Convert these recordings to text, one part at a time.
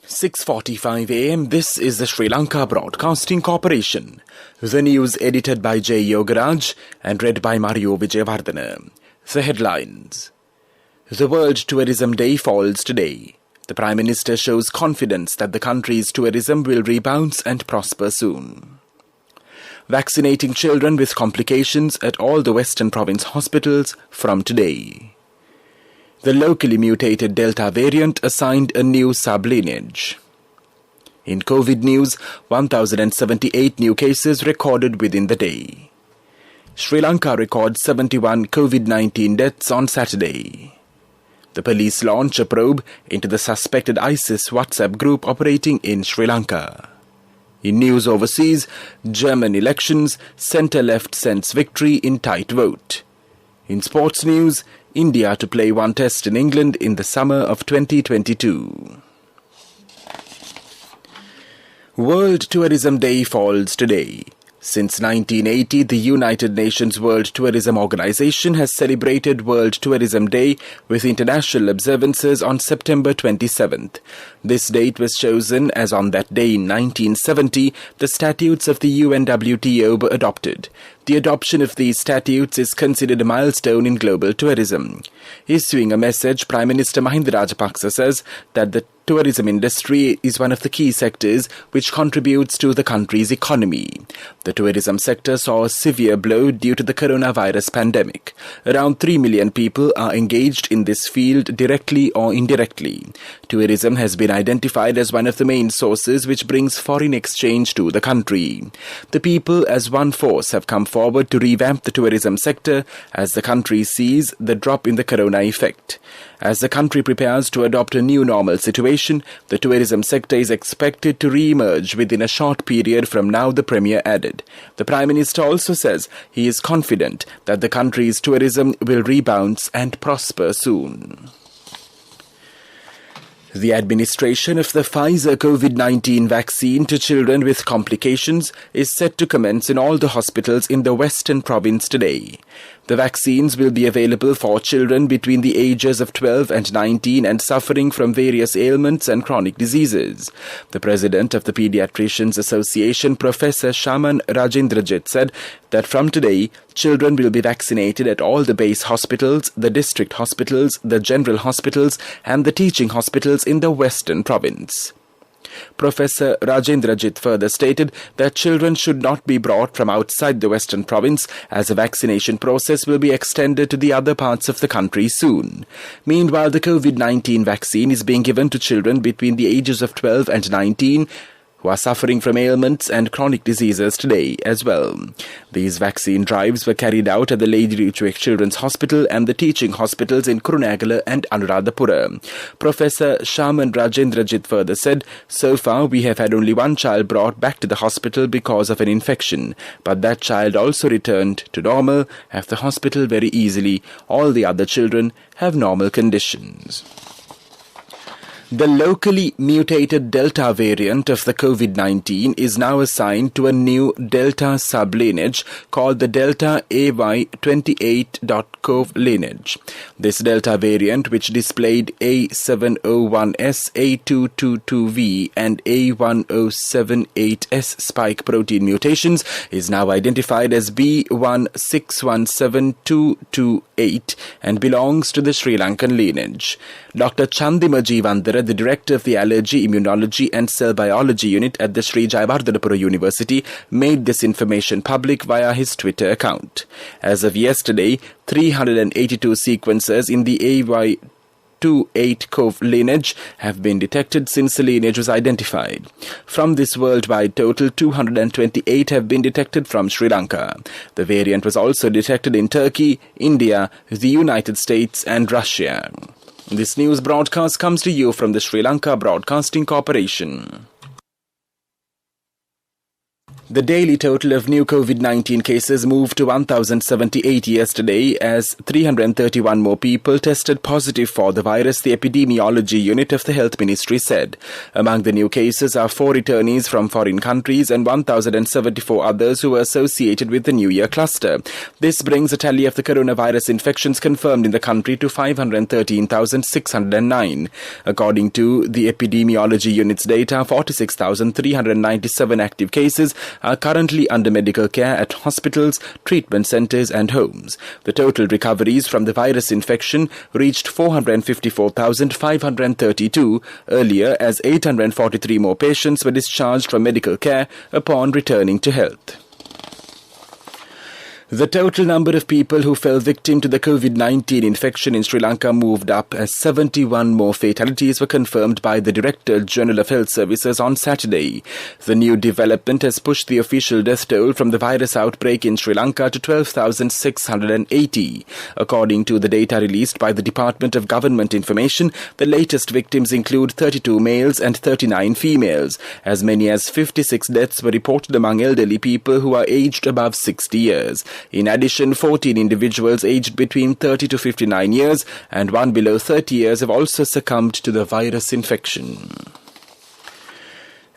6:45 a.m. This is the Sri Lanka Broadcasting Corporation. The news edited by J. Yogaraj and read by Mario Vijayavardhana. The headlines. The World Tourism Day falls today. The Prime Minister shows confidence that the country's tourism will rebound and prosper soon. Vaccinating children with complications at all the Western Province hospitals from today. The locally mutated Delta variant assigned a new sublineage. In COVID news, 1,078 new cases recorded within the day. Sri Lanka records 71 COVID-19 deaths on Saturday. The police launch a probe into the suspected ISIS WhatsApp group operating in Sri Lanka. In news overseas, German elections, centre-left sends victory in tight vote. In sports news, India to play one test in England in the summer of 2022. World Tourism Day falls today. Since 1980, the United Nations World Tourism Organization has celebrated World Tourism Day with international observances on September 27th. This date was chosen as on that day in 1970, the statutes of the UNWTO were adopted. The adoption of these statutes is considered a milestone in global tourism. Issuing a message, Prime Minister Mahinda Rajapaksa says that the tourism industry is one of the key sectors which contributes to the country's economy. The tourism sector saw a severe blow due to the coronavirus pandemic. Around 3 million people are engaged in this field directly or indirectly. Tourism has been identified as one of the main sources which brings foreign exchange to the country. The people as one force have come forward to revamp the tourism sector as the country sees the drop in the corona effect. As the country prepares to adopt a new normal situation, the tourism sector is expected to re-emerge within a short period from now, the Premier added. The Prime Minister also says he is confident that the country's tourism will rebound and prosper soon. The administration of the Pfizer COVID-19 vaccine to children with complications is set to commence in all the hospitals in the Western Province today. The vaccines will be available for children between the ages of 12 and 19 and suffering from various ailments and chronic diseases. The president of the Pediatricians Association, Professor Shaman Rajendrajit, said that from today, children will be vaccinated at all the base hospitals, the district hospitals, the general hospitals and the teaching hospitals in the Western Province. Professor Rajendrajit further stated that children should not be brought from outside the Western Province as the vaccination process will be extended to the other parts of the country soon. Meanwhile, the COVID-19 vaccine is being given to children between the ages of 12 and 19 who are suffering from ailments and chronic diseases today as well. These vaccine drives were carried out at the Lady Ritchwick Children's Hospital and the teaching hospitals in Kurunegala and Anuradhapura. Professor Shaman Rajendrajit further said, "So far we have had only one child brought back to the hospital because of an infection, but that child also returned to normal at the hospital very easily. All the other children have normal conditions." The locally mutated Delta variant of the COVID-19 is now assigned to a new Delta sublineage called the Delta AY28.cov lineage. This Delta variant, which displayed A701S, A222V and A1078S spike protein mutations, is now identified as B1617228 and belongs to the Sri Lankan lineage. Dr. Chandima Jeevandara, the director of the Allergy, Immunology and Cell Biology Unit at the Sri Jayawardhanapura University, made this information public via his Twitter account. As of yesterday, 382 sequences in the AY28.cov lineage have been detected since the lineage was identified. From this worldwide total, 228 have been detected from Sri Lanka. The variant was also detected in Turkey, India, the United States and Russia. This news broadcast comes to you from the Sri Lanka Broadcasting Corporation. The daily total of new COVID-19 cases moved to 1,078 yesterday as 331 more people tested positive for the virus, the epidemiology unit of the Health Ministry said. Among the new cases are 4 returnees from foreign countries and 1,074 others who were associated with the New Year cluster. This brings a tally of the coronavirus infections confirmed in the country to 513,609. According to the epidemiology unit's data, 46,397 active cases are currently under medical care at hospitals, treatment centres and homes. The total recoveries from the virus infection reached 454,532 earlier as 843 more patients were discharged from medical care upon returning to health. The total number of people who fell victim to the COVID-19 infection in Sri Lanka moved up as 71 more fatalities were confirmed by the Director General of Health Services on Saturday. The new development has pushed the official death toll from the virus outbreak in Sri Lanka to 12,680. According to the data released by the Department of Government Information, the latest victims include 32 males and 39 females. As many as 56 deaths were reported among elderly people who are aged above 60 years. In addition, 14 individuals aged between 30 to 59 years and one below 30 years have also succumbed to the virus infection.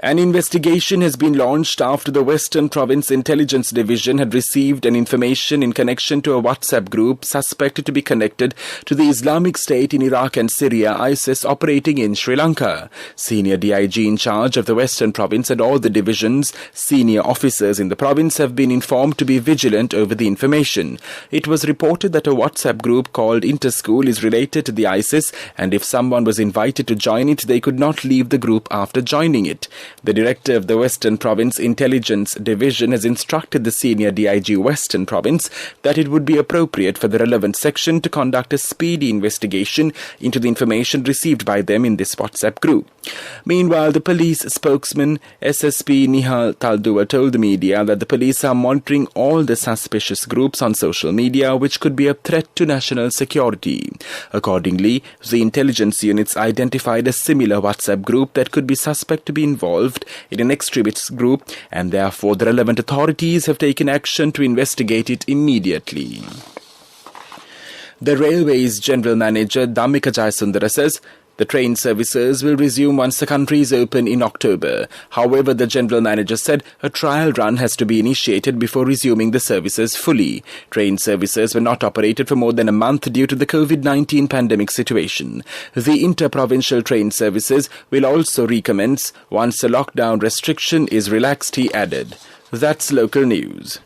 An investigation has been launched after the Western Province Intelligence Division had received an information in connection to a WhatsApp group suspected to be connected to the Islamic State in Iraq and Syria, ISIS, operating in Sri Lanka. Senior DIG in charge of the Western Province and all the division's senior officers in the province have been informed to be vigilant over the information. It was reported that a WhatsApp group called Interschool is related to the ISIS, and if someone was invited to join it, they could not leave the group after joining it. The director of the Western Province Intelligence Division has instructed the senior DIG Western Province that it would be appropriate for the relevant section to conduct a speedy investigation into the information received by them in this WhatsApp group. Meanwhile, the police spokesman SSP Nihal Taldua told the media that the police are monitoring all the suspicious groups on social media which could be a threat to national security. Accordingly, the intelligence units identified a similar WhatsApp group that could be suspect to be involved in an extremist group, and therefore the relevant authorities have taken action to investigate it immediately. The Railways General Manager Dhammika Jayasundara says the train services will resume once the country is open in October. However, the General Manager said a trial run has to be initiated before resuming the services fully. Train services were not operated for more than a month due to the COVID-19 pandemic situation. The inter-provincial train services will also recommence once the lockdown restriction is relaxed, he added. That's local news.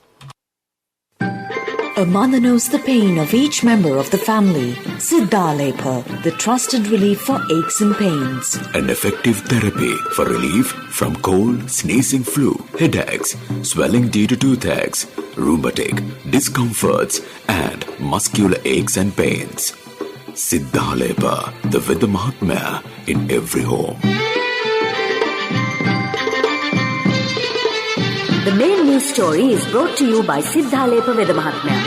A mother knows the pain of each member of the family. Siddhalepa, the trusted relief for aches and pains. An effective therapy for relief from cold, sneezing, flu, headaches, swelling due to toothaches, rheumatic, discomforts, and muscular aches and pains. Siddhalepa, the Vedha Mahatmya in every home. The main news story is brought to you by Siddhalepa Vedha Mahatmya.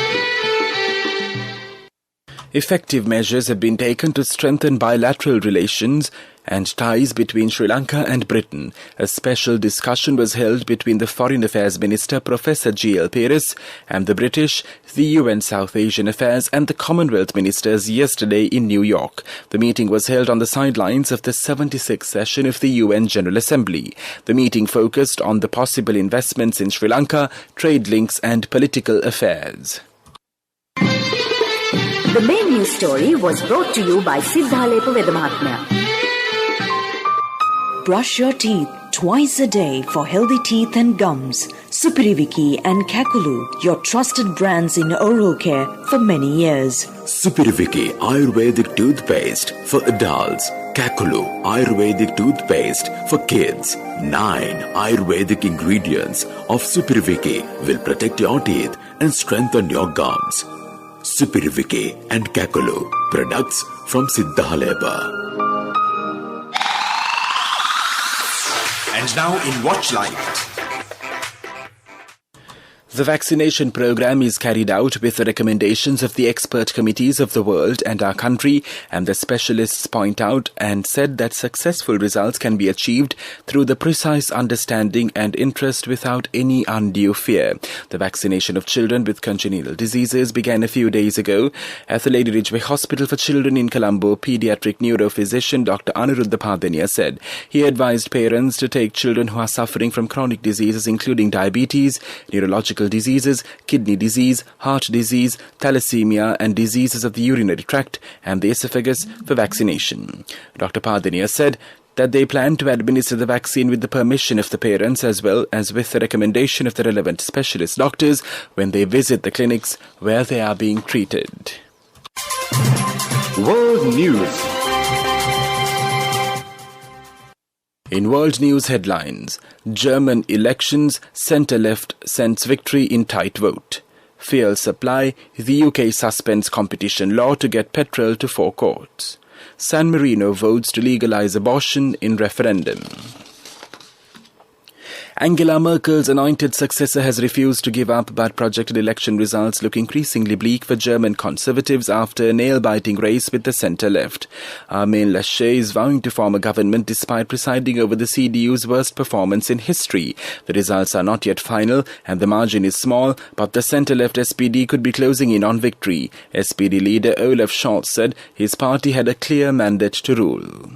Effective measures have been taken to strengthen bilateral relations and ties between Sri Lanka and Britain. A special discussion was held between the Foreign Affairs Minister Professor G.L. Peris and the British, the UN South Asian Affairs and the Commonwealth Ministers yesterday in New York. The meeting was held on the sidelines of the 76th session of the UN General Assembly. The meeting focused on the possible investments in Sri Lanka, trade links and political affairs. The main news story was brought to you by Siddhalepa Vedha Mahatmya. Brush your teeth twice a day for healthy teeth and gums. Supiriviki and Kakulu, your trusted brands in oral care for many years. Supiriviki Ayurvedic toothpaste for adults. Kakulu Ayurvedic toothpaste for kids. 9 Ayurvedic ingredients of Supiriviki will protect your teeth and strengthen your gums. Supiriviki and Kakulu, products from Siddhalepa. And now in Watch Light. The vaccination program is carried out with the recommendations of the expert committees of the world and our country, and the specialists point out and said that successful results can be achieved through the precise understanding and interest without any undue fear. The vaccination of children with congenital diseases began a few days ago at the Lady Ridgeway Hospital for Children in Colombo. Pediatric neurophysician Dr. Aniruddha Padania said he advised parents to take children who are suffering from chronic diseases including diabetes, neurological diseases, kidney disease, heart disease, thalassemia and diseases of the urinary tract and the esophagus for vaccination. Dr. Padania said that they plan to administer the vaccine with the permission of the parents as well as with the recommendation of the relevant specialist doctors when they visit the clinics where they are being treated. World News. In world news headlines, German elections, centre-left sends victory in tight vote. Fuel supply, the UK suspends competition law to get petrol to forecourts. San Marino votes to legalise abortion in referendum. Angela Merkel's anointed successor has refused to give up, but projected election results look increasingly bleak for German conservatives after a nail-biting race with the centre-left. Armin Laschet is vowing to form a government despite presiding over the CDU's worst performance in history. The results are not yet final and the margin is small, but the centre-left SPD could be closing in on victory. SPD leader Olaf Scholz said his party had a clear mandate to rule.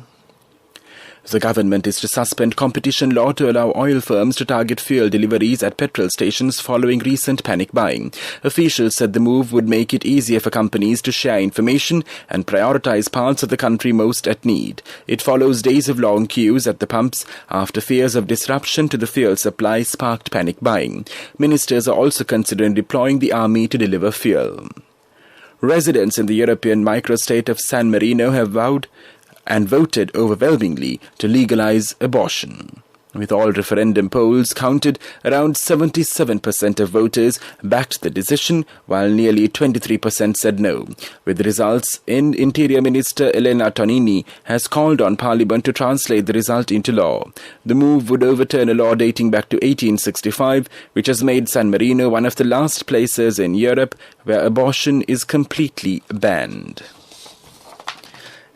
The government is to suspend competition law to allow oil firms to target fuel deliveries at petrol stations following recent panic buying. Officials said the move would make it easier for companies to share information and prioritize parts of the country most at need. It follows days of long queues at the pumps after fears of disruption to the fuel supply sparked panic buying. Ministers are also considering deploying the army to deliver fuel. Residents in the European microstate of San Marino have vowed and voted overwhelmingly to legalize abortion. With all referendum polls counted, around 77% of voters backed the decision, while nearly 23% said no. With the results in, Interior Minister Elena Tonini has called on Parliament to translate the result into law. The move would overturn a law dating back to 1865, which has made San Marino one of the last places in Europe where abortion is completely banned.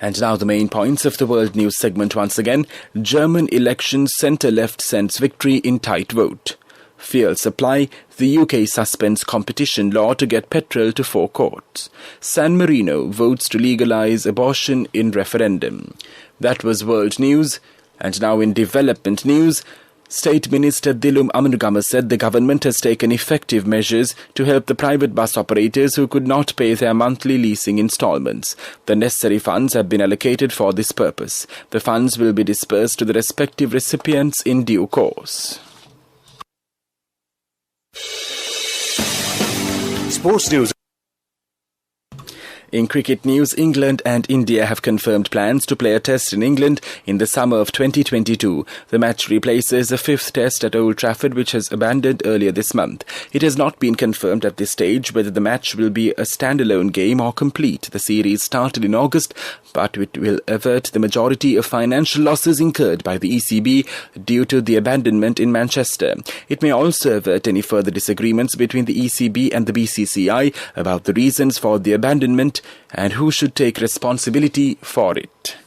And now the main points of the world news segment once again. German elections, centre-left sends victory in tight vote. Fuel supply, the UK suspends competition law to get petrol to forecourts. San Marino votes to legalise abortion in referendum. That was world news. And now in development news, State Minister Dilum Amunugama said the government has taken effective measures to help the private bus operators who could not pay their monthly leasing installments. The necessary funds have been allocated for this purpose. The funds will be dispersed to the respective recipients in due course. Sports news. In cricket news, England and India have confirmed plans to play a test in England in the summer of 2022. The match replaces the fifth test at Old Trafford, which was abandoned earlier this month. It has not been confirmed at this stage whether the match will be a standalone game or complete. The series started in August, but it will avert the majority of financial losses incurred by the ECB due to the abandonment in Manchester. It may also avert any further disagreements between the ECB and the BCCI about the reasons for the abandonment and who should take responsibility for it.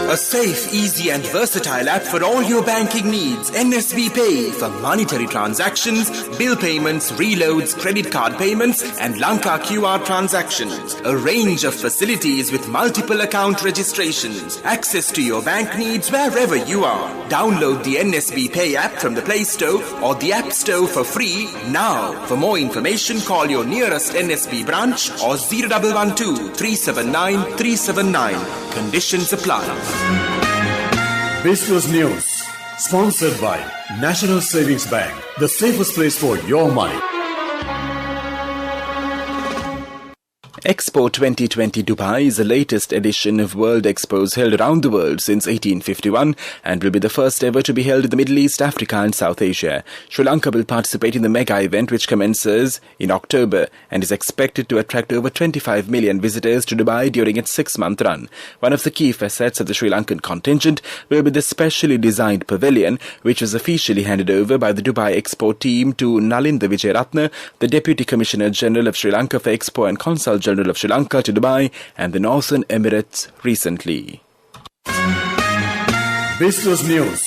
A safe, easy and versatile app for all your banking needs. NSB Pay for monetary transactions, bill payments, reloads, credit card payments and Lanka QR transactions. A range of facilities with multiple account registrations. Access to your bank needs wherever you are. Download the NSB Pay app from the Play Store or the App Store for free now. For more information, call your nearest NSB branch or 0112 379 379. Conditions apply. Business News, sponsored by National Savings Bank, the safest place for your money. Expo 2020 Dubai is the latest edition of World Expos held around the world since 1851 and will be the first ever to be held in the Middle East, Africa and South Asia. Sri Lanka will participate in the mega event which commences in October and is expected to attract over 25 million visitors to Dubai during its 6-month run. One of the key facets of the Sri Lankan contingent will be the specially designed pavilion which was officially handed over by the Dubai Expo team to Nalinda Vijayaratne, the Deputy Commissioner General of Sri Lanka for Expo and Consul General of Sri Lanka to Dubai and the Northern Emirates recently. Business News,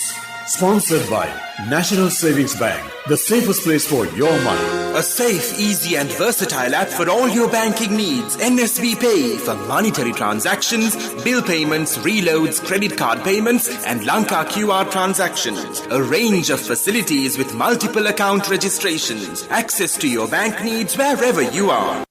sponsored by National Savings Bank, the safest place for your money. A safe, easy and versatile app for all your banking needs. NSB Pay for monetary transactions, bill payments, reloads, credit card payments and Lanka QR transactions. A range of facilities with multiple account registrations. Access to your bank needs wherever you are.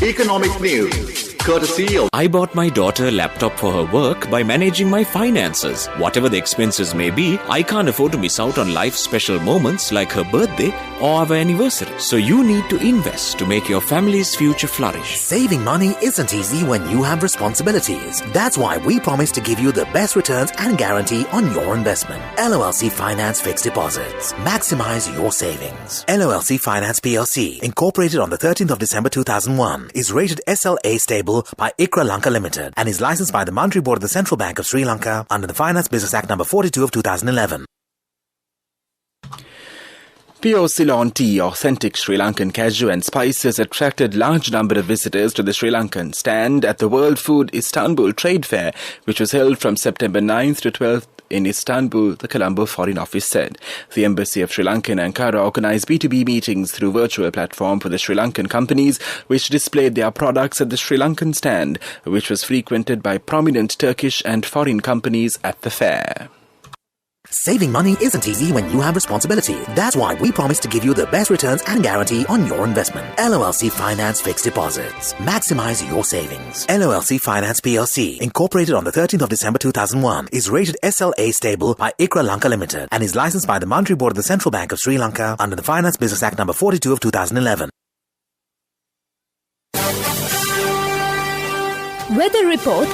Economic news, courtesy of... I bought my daughter a laptop for her work by managing my finances. Whatever the expenses may be, I can't afford to miss out on life's special moments like her birthday or our anniversary. So you need to invest to make your family's future flourish. Saving money isn't easy when you have responsibilities. That's why we promise to give you the best returns and guarantee on your investment. LOLC Finance Fixed Deposits. Maximize your savings. LOLC Finance PLC, incorporated on the 13th of December 2001, is rated SLA stable by ICRA Lanka Limited and is licensed by the Monetary Board of the Central Bank of Sri Lanka under the Finance Business Act No. 42 of 2011. Pure Ceylon tea, authentic Sri Lankan cashew and spices attracted large number of visitors to the Sri Lankan stand at the World Food Istanbul Trade Fair, which was held from September 9th to 12th in Istanbul, the Colombo Foreign Office said. The Embassy of Sri Lanka in Ankara organized B2B meetings through virtual platform for the Sri Lankan companies which displayed their products at the Sri Lankan stand, which was frequented by prominent Turkish and foreign companies at the fair. Saving money isn't easy when you have responsibility. That's why we promise to give you the best returns and guarantee on your investment. LOLC Finance Fixed Deposits. Maximize your savings. LOLC Finance PLC, incorporated on the 13th of December 2001, is rated SLA stable by ICRA Lanka Limited and is licensed by the Monetary Board of the Central Bank of Sri Lanka under the Finance Business Act No. 42 of 2011. Weather report.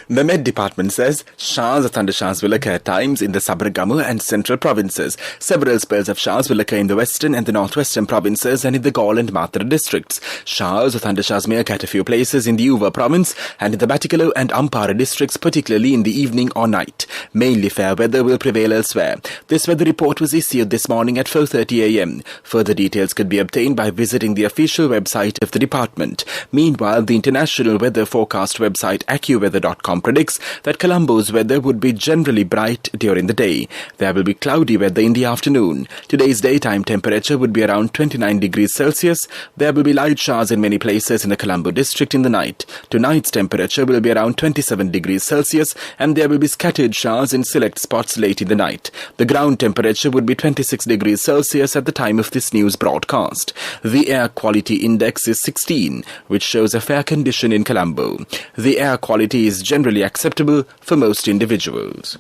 The Met Department says showers or thundershowers will occur at times in the Sabaragamu and central provinces. Several spells of showers will occur in the western and the northwestern provinces and in the Galle and Matra districts. Showers or thundershowers may occur at a few places in the Uva province and in the Batticaloa and Ampara districts, particularly in the evening or night. Mainly fair weather will prevail elsewhere. This weather report was issued this morning at 4:30 a.m. Further details could be obtained by visiting the official website of the department. Meanwhile, the international weather forecast website AccuWeather.com predicts that Colombo's weather would be generally bright during the day. There will be cloudy weather in the afternoon. Today's daytime temperature would be around 29 degrees Celsius. There will be light showers in many places in the Colombo district in the night. Tonight's temperature will be around 27 degrees Celsius and there will be scattered showers in select spots late in the night. The ground temperature would be 26 degrees Celsius at the time of this news broadcast. The air quality index is 16, which shows a fair condition in Colombo. The air quality is generally acceptable for most individuals.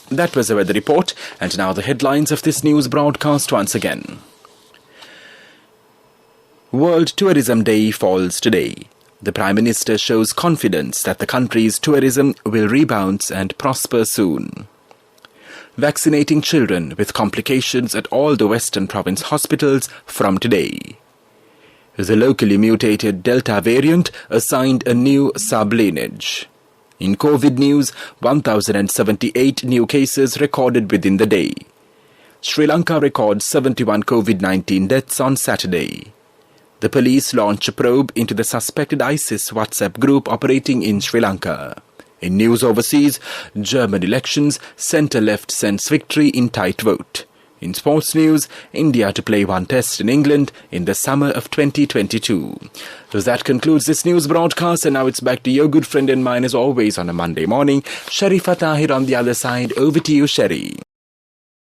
That was the weather report, and now the headlines of this news broadcast once again. World Tourism Day falls today. The Prime Minister shows confidence that the country's tourism will rebound and prosper soon. Vaccinating children with complications at all the Western Province hospitals from today. The locally mutated Delta variant assigned a new sub-lineage. In COVID news, 1,078 new cases recorded within the day. Sri Lanka records 71 COVID-19 deaths on Saturday. The police launch a probe into the suspected ISIS WhatsApp group operating in Sri Lanka. In news overseas, German elections, centre-left sends victory in tight vote. In sports news, India to play one test in England in the summer of 2022. So that concludes this news broadcast, and now it's back to your good friend and mine as always on a Monday morning. Sharifah Tahir on the other side. Over to you, Sherry.